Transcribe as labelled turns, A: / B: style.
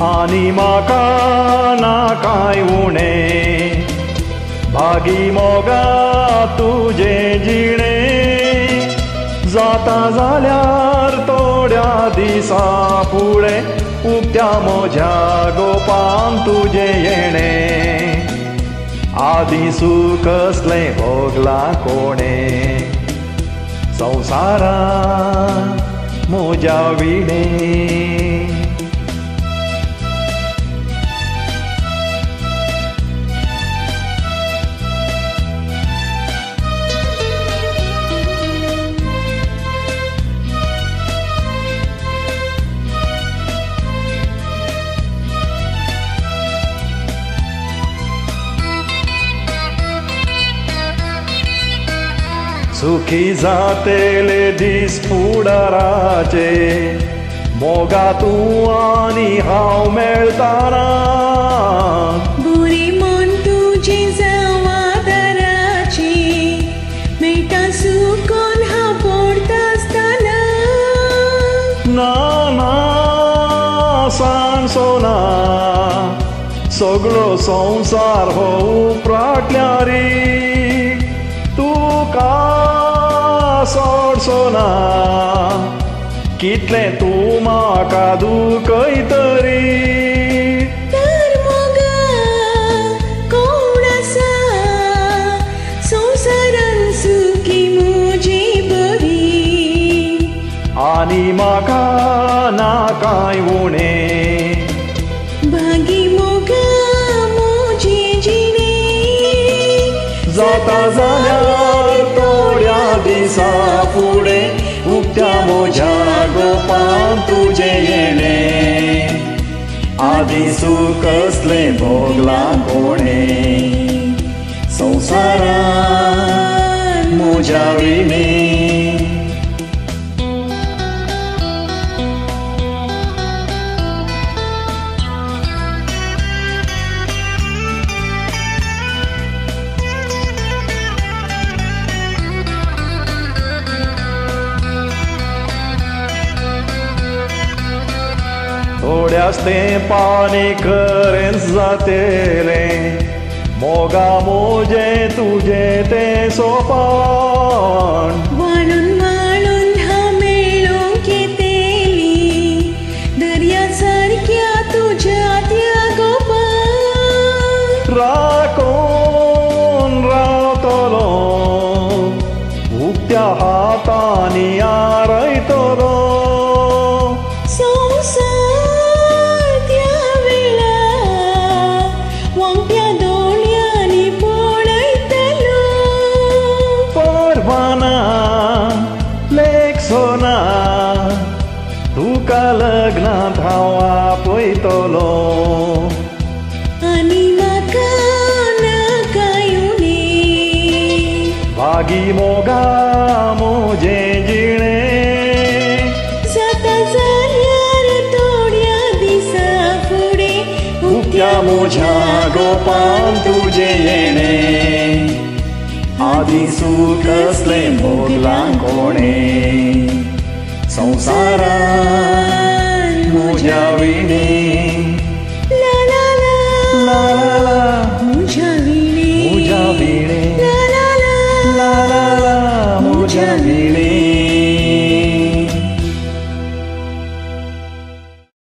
A: आनी म्हाका ना कांय उणें भागी मोगा तुजे जिणें जाता जाल्यार थोड्या दिसा फुडें उक्त्या म्हज्या गोपान तुजें येणें आदी सूख कसलें भोगलां कोणें संवसारांत म्हज्या विणें सुखी जातेले दीस फुडाराचे मोगा तूं आनी हांव मेळटाना
B: बुरी मन तुजे जवादाराची मेळटा सुकोन हांव पडटा आसतना
A: ना ना सांग सोना सगळो संवसार हो उपराटल्या रे तुका सोडसोना कितलें तूं म्हाका दुखयतरी
B: तर मोगा कोण आसा संवसारान सुखी म्हजी बरी
A: आनी म्हाका ना कांय उणें
B: भागी मोगा म्हजी जिणें
A: जाता जाल्यार थोड्या दिसा फुडें उक्त्या म्हज्या गोपान तुजें येणें आदी सूख कसलें भोगलां कोणें संवसारांत म्हज्या विणें थोड्याच तेंपानी खरेंच जातेलें मोगा मोजें तुजें तें सोपान
B: वाळून वाळून हांव मेळूंक येतेली दर्या सारक्या तुज्या त्या गोपान
A: राखून रावतलो उक्त्या हातांनी आरयतलो सोना तुका लग्नांत हांव आपयतलो
B: आनी म्हाका नाकाय उणें
A: भागी मोगा म्हजें जिणें
B: जाता जाल्यार थोड्या दिसा फुडें
A: उक्त्या म्हज्या गोपान तुजें येणें आदी सूख कसलें भोगलां कोणें संवसारांत